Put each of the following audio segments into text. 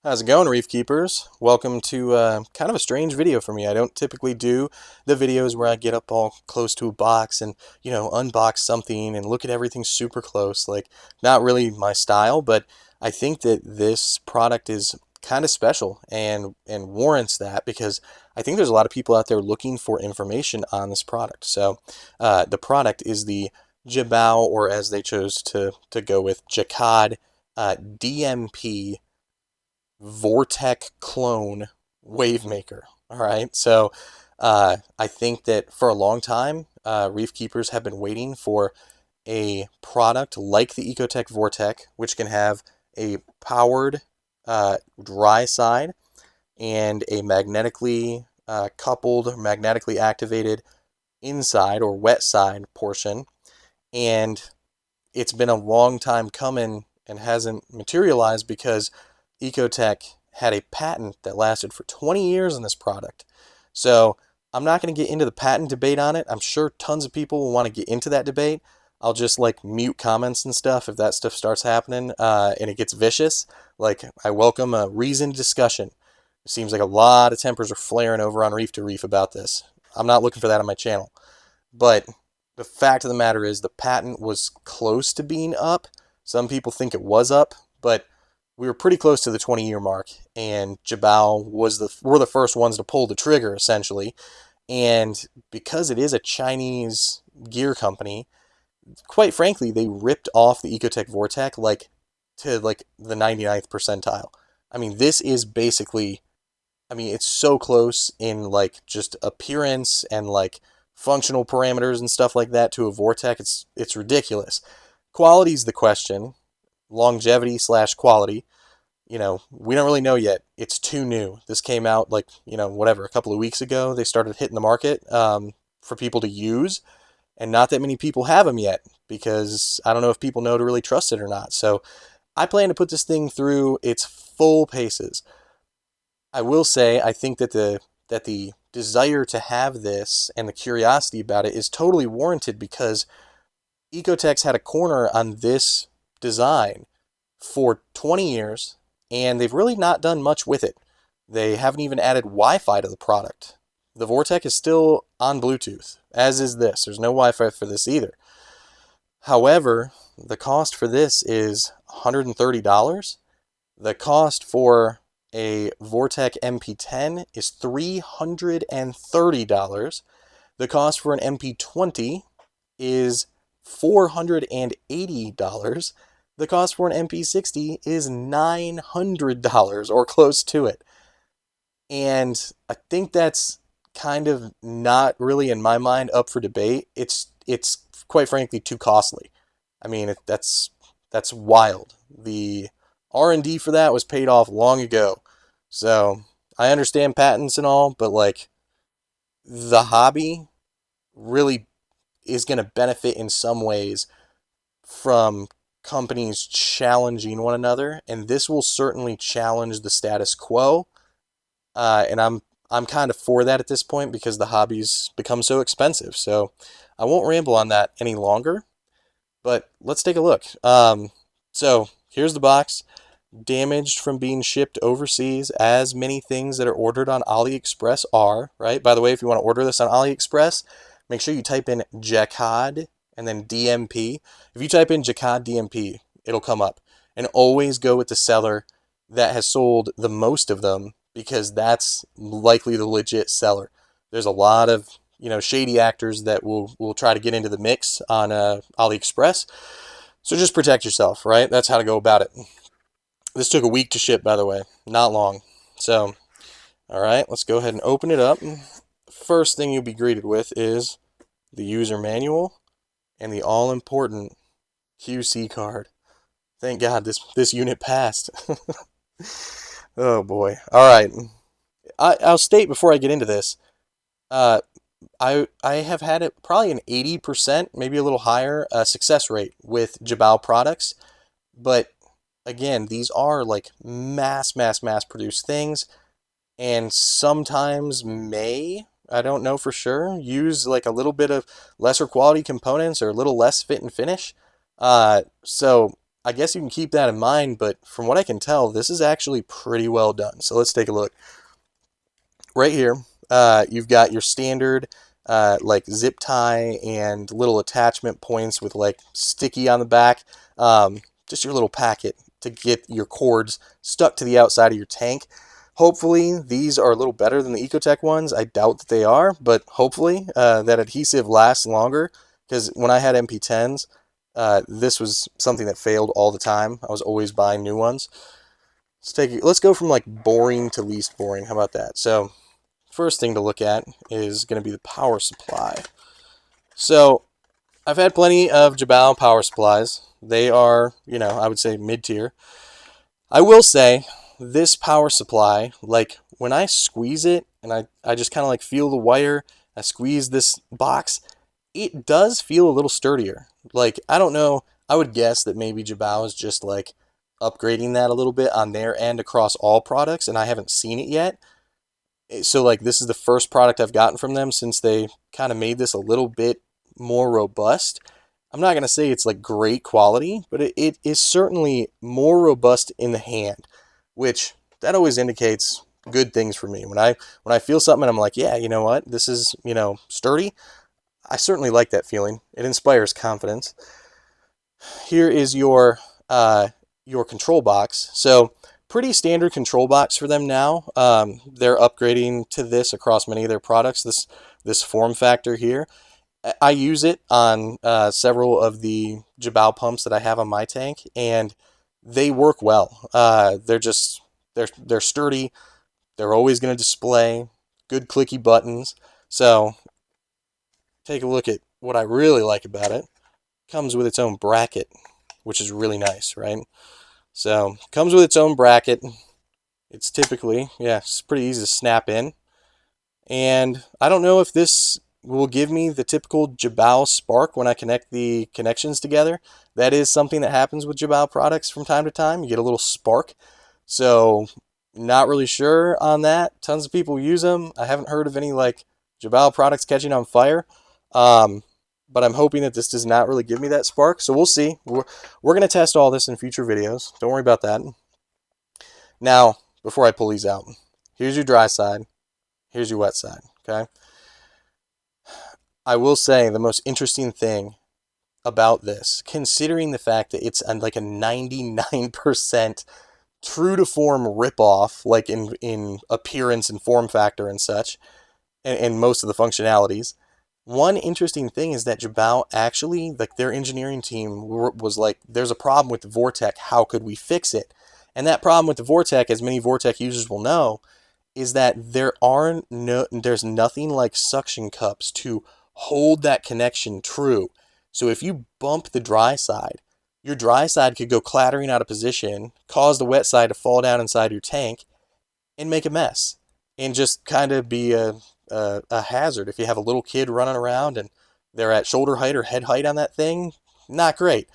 How's it going, Reef Keepers? Welcome to kind of a strange video for me. I don't typically do the videos where I get up all close to a box and, unbox something and look at everything super close. Like, not really my style, but I think that this product is kind of special and warrants that because I think there's a lot of people out there looking for information on this product. So, the product is the Jebao, or as they chose to go with, Jecod DMP VorTech clone Wavemaker. All right, so I think that for a long time, reef keepers have been waiting for a product like the EcoTech VorTech, which can have a powered dry side and a magnetically coupled, magnetically activated inside or wet side portion. And it's been a long time coming and hasn't materialized because EcoTech had a patent that lasted for 20 years on this product. So I'm not going to get into the patent debate on it. I'm sure tons of people will want to get into that debate. I'll just like mute comments and stuff if that stuff starts happening and it gets vicious. Like, I welcome a reasoned discussion. It seems like a lot of tempers are flaring over on Reef to Reef about this. I'm not looking for that on my channel. But the fact of the matter is the patent was close to being up. Some people think it was up, but we were pretty close to the 20-year mark, and Jebao were the first ones to pull the trigger, essentially. And because it is a Chinese gear company, quite frankly, they ripped off the EcoTech VorTech to the 99th percentile. I mean, this is basically, it's so close in like just appearance and like functional parameters and stuff like that to a VorTech. It's ridiculous. Quality's the question. Longevity slash quality. We don't really know yet. It's too new. This came out like, a couple of weeks ago. They started hitting the market for people to use, and not that many people have them yet because I don't know if people know to really trust it or not. So I plan to put this thing through its full paces. I will say I think that the desire to have this and the curiosity about it is totally warranted because EcoTech's had a corner on this design for 20 years, and they've really not done much with it. They haven't even added Wi-Fi to the product. The VorTech is still on Bluetooth, as is this. There's no Wi-Fi for this either. However, the cost for this is $130. The cost for a VorTech MP10 is $330. The cost for an MP20 is $480. The cost for an MP60 is $900 or close to it. And I think that's kind of not really, in my mind, up for debate. It's quite frankly too costly. I mean, that's wild. The R&D for that was paid off long ago. So I understand patents and all, but like, the hobby really is going to benefit in some ways from companies challenging one another, and this will certainly challenge the status quo. And I'm kind of for that at this point because the hobby's become so expensive. So I won't ramble on that any longer. But let's take a look. So here's the box, damaged from being shipped overseas, as many things that are ordered on AliExpress are, right? By the way, if you want to order this on AliExpress, make sure you type in Jecod and then DMP. If you type in Jecod DMP, it'll come up. And always go with the seller that has sold the most of them because that's likely the legit seller. There's a lot of shady actors that will try to get into the mix on AliExpress. So just protect yourself, right? That's how to go about it. This took a week to ship, by the way. Not long. So, all right, let's go ahead and open it up. First thing you'll be greeted with is the user manual and the all-important QC card. Thank God this unit passed. Oh boy. All right. I'll state before I get into this. I have had it probably an 80%, maybe a little higher, success rate with Jebao products. But again, these are like mass produced things, and sometimes I don't know for sure, use like a little bit of lesser quality components or a little less fit and finish. So I guess you can keep that in mind, but from what I can tell, this is actually pretty well done. So let's take a look. Right here, you've got your standard like zip tie and little attachment points with like sticky on the back. Just your little packet to get your cords stuck to the outside of your tank. Hopefully these are a little better than the EcoTech ones. I doubt that they are, but hopefully that adhesive lasts longer, because when I had MP10s, this was something that failed all the time. I was always buying new ones. Let's go from like boring to least boring. How about that? So first thing to look at is going to be the power supply. So I've had plenty of Jebao power supplies. They are, I would say mid-tier. I will say this power supply, like when I squeeze it and I just kind of like feel the wire, I squeeze this box, it does feel a little sturdier. Like, I don't know, I would guess that maybe Jebao is just like upgrading that a little bit on their end across all products, and I haven't seen it yet. So like this is the first product I've gotten from them since they kind of made this a little bit more robust. I'm not going to say it's like great quality, but it is certainly more robust in the hand, which that always indicates good things for me. When I feel something and I'm like, yeah, you know what, this is, sturdy, I certainly like that feeling. It inspires confidence. Here is your control box. So pretty standard control box for them now. They're upgrading to this across many of their products. This form factor here, I use it on several of the Jebao pumps that I have on my tank, and they work well. They're sturdy. They're always going to display good clicky buttons. So take a look at what I really like about it. Comes with its own bracket, which is really nice, right? So comes with its own bracket. It's typically, it's pretty easy to snap in. And I don't know if this will give me the typical Jebao spark when I connect the connections together. That is something that happens with Jebao products from time to time. You get a little spark. So not really sure on that. Tons of people use them. I haven't heard of any like Jebao products catching on fire. But I'm hoping that this does not really give me that spark. So we'll see. We're going to test all this in future videos. Don't worry about that. Now, before I pull these out, here's your dry side. Here's your wet side, okay? I will say the most interesting thing about this, considering the fact that it's like a 99% true to form ripoff, like in appearance and form factor and such, and most of the functionalities. One interesting thing is that Jebao actually, like their engineering team was like, there's a problem with the VorTech, how could we fix it? And that problem with the VorTech, as many VorTech users will know, is that there's nothing like suction cups to hold that connection true. So if you bump the dry side, your dry side could go clattering out of position, cause the wet side to fall down inside your tank, and make a mess, and just kind of be a hazard. If you have a little kid running around and they're at shoulder height or head height on that thing, not great.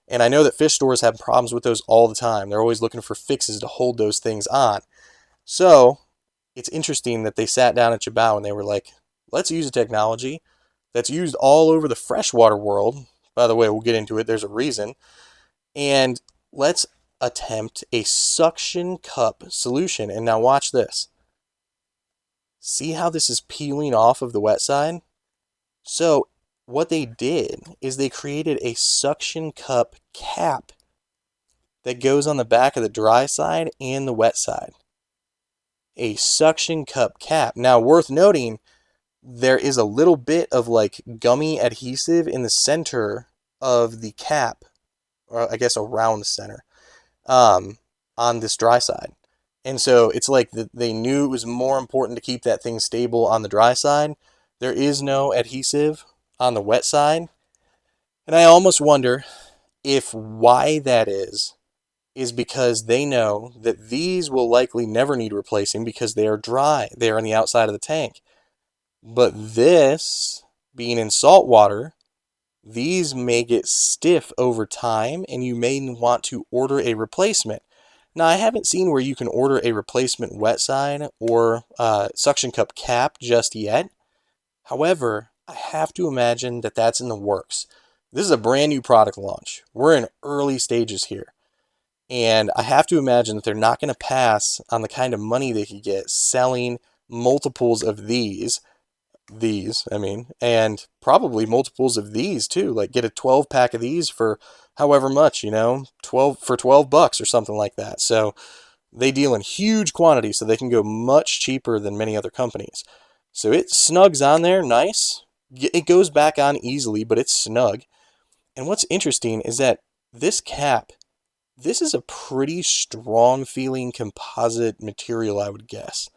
And I know that fish stores have problems with those all the time. They're always looking for fixes to hold those things on. So it's interesting that they sat down at Jebao and they were like, let's use a technology that's used all over the freshwater world. By the way, we'll get into it. There's a reason. And let's attempt a suction cup solution. And now watch this. See how this is peeling off of the wet side? So what they did is they created a suction cup cap that goes on the back of the dry side and the wet side. A suction cup cap. Now, worth noting, there is a little bit of like gummy adhesive in the center of the cap, or I guess around the center, on this dry side. And so it's like they knew it was more important to keep that thing stable on the dry side. There is no adhesive on the wet side. And I almost wonder if why that is because they know that these will likely never need replacing because they are dry. They are on the outside of the tank. But this, being in salt water, these may get stiff over time and you may want to order a replacement. Now, I haven't seen where you can order a replacement wet side or suction cup cap just yet. However, I have to imagine that that's in the works. This is a brand new product launch. We're in early stages here. And I have to imagine that they're not going to pass on the kind of money they could get selling multiples of I mean, and probably multiples of these too. Like get a 12 pack of these for however much, 12 for $12 or something like that. So they deal in huge quantities so they can go much cheaper than many other companies. So it snugs on there nice. It goes back on easily, but it's snug. And what's interesting is that this cap, this is a pretty strong feeling composite material, I would guess.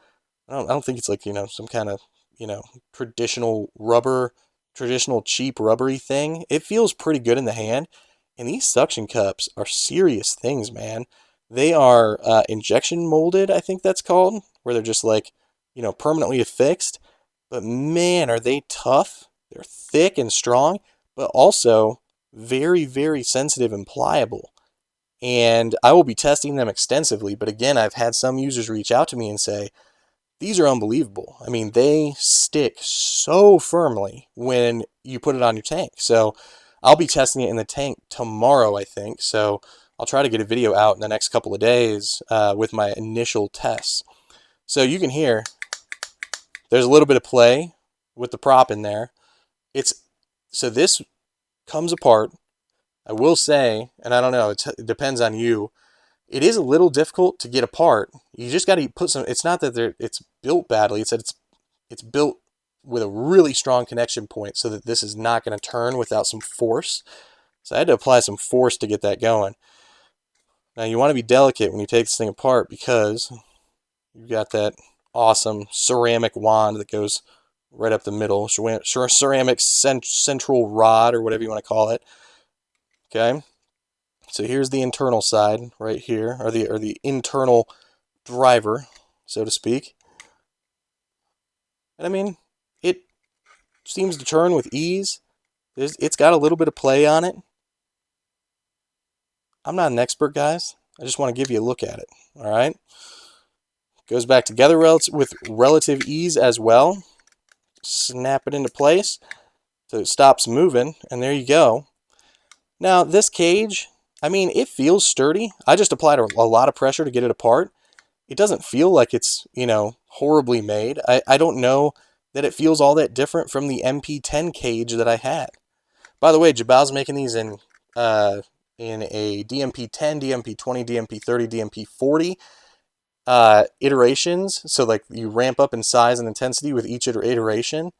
I don't think it's like, some kind of, you know, traditional rubber, traditional cheap rubbery thing. It feels pretty good in the hand. And these suction cups are serious things, man. They are injection molded, I think that's called, where they're just like, permanently affixed. But man, are they tough. They're thick and strong, but also very, very sensitive and pliable. And I will be testing them extensively. But again, I've had some users reach out to me and say, these are unbelievable. I mean, they stick so firmly when you put it on your tank. So I'll be testing it in the tank tomorrow, I think. So I'll try to get a video out in the next couple of days with my initial tests. So you can hear there's a little bit of play with the prop in there. So this comes apart. I will say, and I don't know, it depends on you. It is a little difficult to get apart. You just got to put some. It's not that it's built badly. It's that it's built with a really strong connection point, so that this is not going to turn without some force. So I had to apply some force to get that going. Now you want to be delicate when you take this thing apart because you've got that awesome ceramic wand that goes right up the middle. Ceramic central rod or whatever you want to call it. Okay. So here's the internal side right here, or the internal driver, so to speak. And I mean, it seems to turn with ease. It's got a little bit of play on it. I'm not an expert, guys. I just want to give you a look at it. All right. Goes back together with relative ease as well. Snap it into place so it stops moving, and there you go. Now this cage, I mean, it feels sturdy. I just applied a lot of pressure to get it apart. It doesn't feel like it's, horribly made. I don't know that it feels all that different from the MP10 cage that I had. By the way, Jebao's making these in a DMP10, DMP20, DMP30, DMP40 iterations. So like you ramp up in size and intensity with each iteration.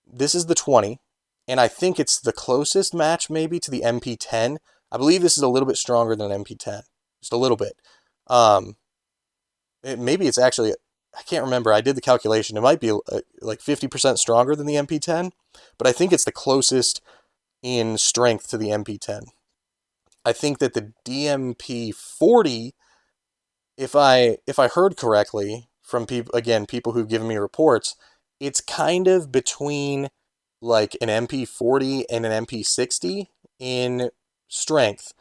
This is the 20, and I think it's the closest match maybe to the MP10. I believe this is a little bit stronger than an MP10, just a little bit. Maybe it's actually, I can't remember. I did the calculation. It might be like 50% stronger than the MP10, but I think it's the closest in strength to the MP10. I think that the DMP40, if I heard correctly from people who've given me reports, it's kind of between like an MP40 and an MP60 in strength.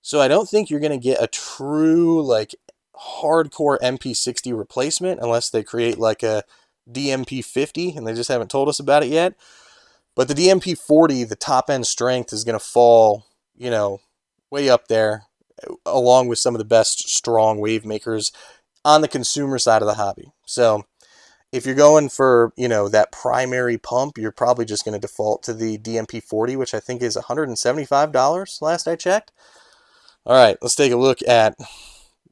So I don't think you're going to get a true like hardcore MP60 replacement unless they create like a DMP50 and they just haven't told us about it yet. But the DMP40, the top end strength is going to fall, way up there along with some of the best strong Wavemakers on the consumer side of the hobby. So if you're going for, that primary pump, you're probably just going to default to the DMP40, which I think is $175 last I checked. All right, let's take a look at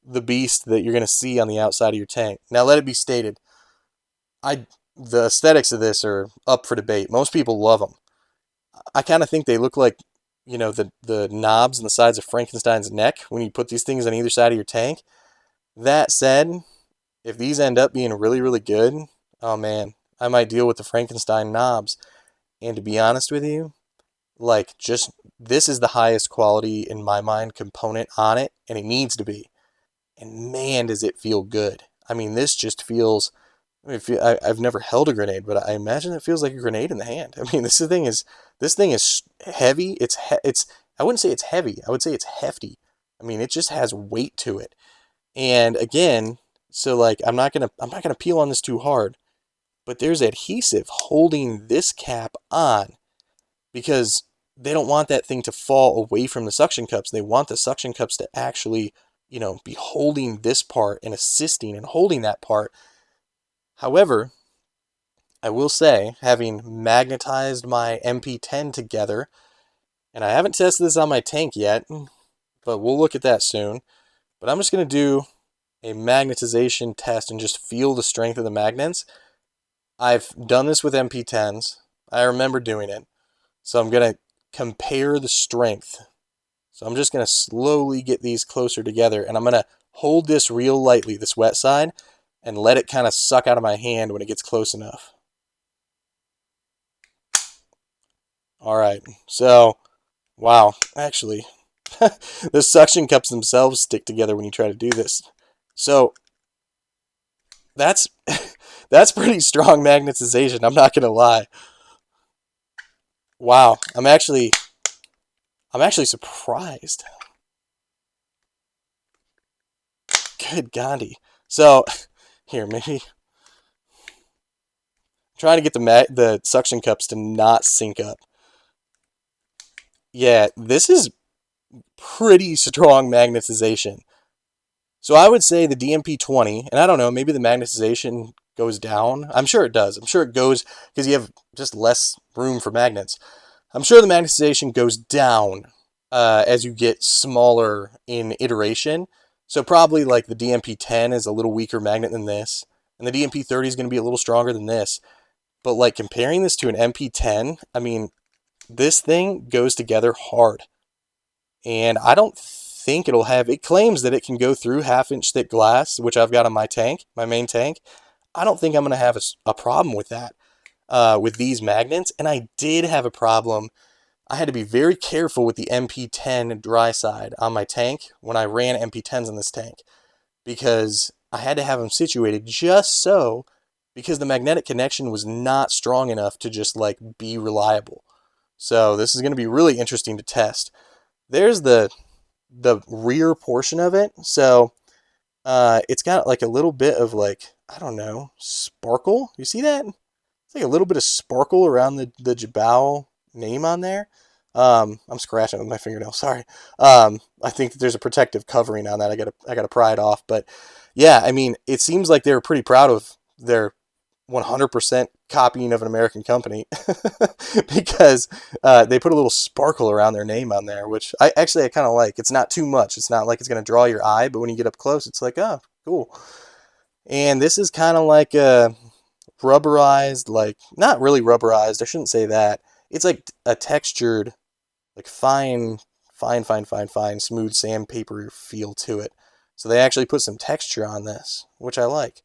the beast that you're going to see on the outside of your tank. Now, let it be stated, the aesthetics of this are up for debate. Most people love them. I kind of think they look like, the knobs on the sides of Frankenstein's neck when you put these things on either side of your tank. That said, if these end up being really, really good, oh man, I might deal with the Frankenstein knobs. And to be honest with you, like this is the highest quality in my mind component on it, and it needs to be. And man, does it feel good. I mean, this just feels, I've never held a grenade, but I imagine it feels like a grenade in the hand. I mean, this thing is heavy. I wouldn't say it's heavy. I would say it's hefty. I mean, it just has weight to it. And again, so like I'm not gonna peel on this too hard, but there's adhesive holding this cap on because they don't want that thing to fall away from the suction cups. They want the suction cups to actually, be holding this part and assisting and holding that part. However, I will say, having magnetized my MP10 together, and I haven't tested this on my tank yet, but we'll look at that soon. But I'm just going to do a magnetization test and just feel the strength of the magnets. I've done this with MP10s. I remember doing it. So I'm going to compare the strength. So I'm just going to slowly get these closer together, and I'm going to hold this real lightly, this wet side, and let it kind of suck out of my hand when it gets close enough. All right, so, wow, actually, the suction cups themselves stick together when you try to do this. So that's that's pretty strong magnetization, I'm not going to lie. Wow, I'm actually surprised. Good Gandhi. So, here, maybe trying to get the suction cups to not sync up. Yeah, this is pretty strong magnetization. So I would say the DMP-20, and I don't know, maybe the magnetization goes down. I'm sure it does. I'm sure it goes because you have just less room for magnets. I'm sure the magnetization goes down as you get smaller in iteration. So probably like the DMP-10 is a little weaker magnet than this, and the DMP-30 is going to be a little stronger than this. But like comparing this to an MP10, I mean, this thing goes together hard. And I don't think it'll have, it claims that it can go through 1/2-inch thick glass, which I've got on my tank, my main tank. I don't think I'm going to have a problem with that with these magnets. And I did have a problem. I had to be very careful with the MP10 dry side on my tank when I ran MP10s in this tank, because I had to have them situated just so, because the magnetic connection was not strong enough to just like be reliable. So this is going to be really interesting to test. There's the rear portion of it. So it's got like a little bit of like, I don't know, sparkle. You see that? It's like a little bit of sparkle around the Jebao name on there. I'm scratching with my fingernail. Sorry. I think that there's a protective covering on that. I gotta pry it off. But yeah, I mean, it seems like they were pretty proud of their 100% copying of an American company because they put a little sparkle around their name on there, which I kind of like. It's not too much. It's not like it's going to draw your eye, but when you get up close, it's like, oh, cool. And this is kind of like a rubberized, like, not really rubberized. I shouldn't say that. It's like a textured, like fine, smooth sandpaper feel to it. So they actually put some texture on this, which I like.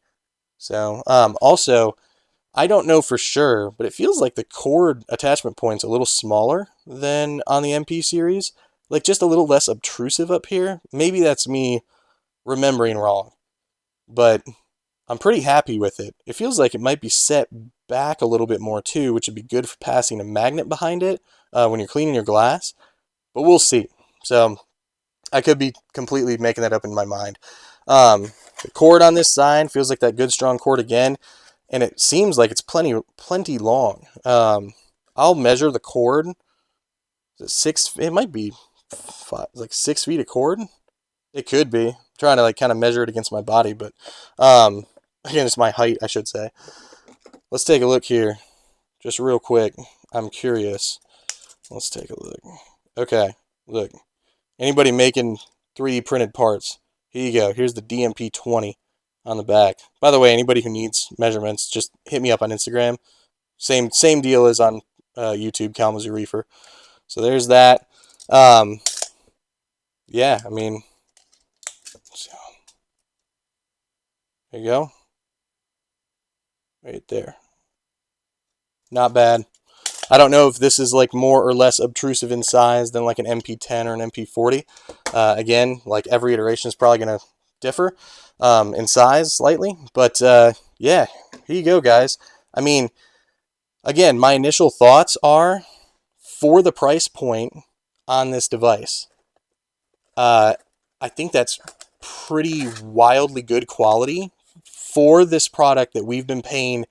So, also, I don't know for sure, but it feels like the cord attachment point's a little smaller than on the MP series. Like just a little less obtrusive up here. Maybe that's me remembering wrong, but I'm pretty happy with it. It feels like it might be set back a little bit more too, which would be good for passing a magnet behind it when you're cleaning your glass, but we'll see. So I could be completely making that up in my mind. The cord on this side feels like that good strong cord again, and it seems like it's plenty long. I'll measure the cord. It might be like 6 feet of cord. It could be. I'm trying to like kind of measure it against my body, but against my height, I should say. Let's take a look here, just real quick. I'm curious. Let's take a look. Okay, look. Anybody making 3D printed parts? Here you go. Here's the DMP-20 on the back. By the way, anybody who needs measurements, just hit me up on Instagram. Same deal as on YouTube, Kalamazoo Reefer. So there's that. Yeah, I mean, so there you go. Right there. Not bad. I don't know if this is like more or less obtrusive in size than like an MP10 or an MP40. Again, like every iteration is probably going to differ in size slightly. But yeah, here you go, guys. I mean, again, my initial thoughts are, for the price point on this device, I think that's pretty wildly good quality for this product that we've been paying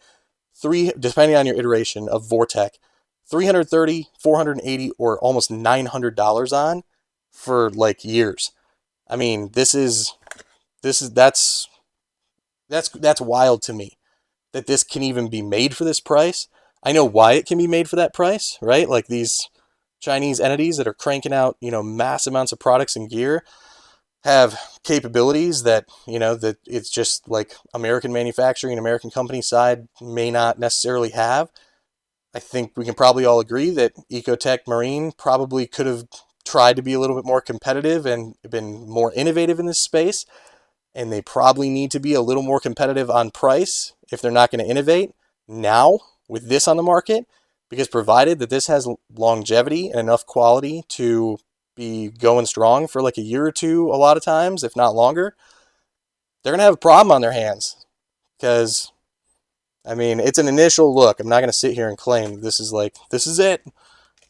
depending on your iteration of VorTech, $330, $480, or almost $900 on for like years. I mean, that's wild to me that this can even be made for this price. I know why it can be made for that price, right? Like these Chinese entities that are cranking out, mass amounts of products and gear have capabilities that, that it's just like American manufacturing, American company side may not necessarily have. I think we can probably all agree that EcoTech Marine probably could have tried to be a little bit more competitive and been more innovative in this space. And they probably need to be a little more competitive on price if they're not going to innovate now with this on the market, because provided that this has longevity and enough quality to be going strong for like a year or two, a lot of times, if not longer, they're going to have a problem on their hands. Because, I mean, it's an initial look. I'm not going to sit here and claim this is it.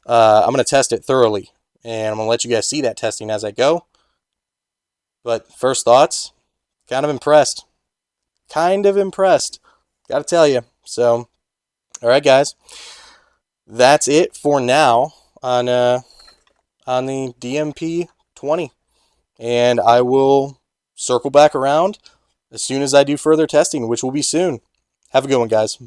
I'm going to test it thoroughly, and I'm going to let you guys see that testing as I go. But first thoughts, kind of impressed. Gotta tell you. So, all right, guys, that's it for now on the DMP 20, and I will circle back around as soon as I do further testing, which will be soon. Have a good one, guys.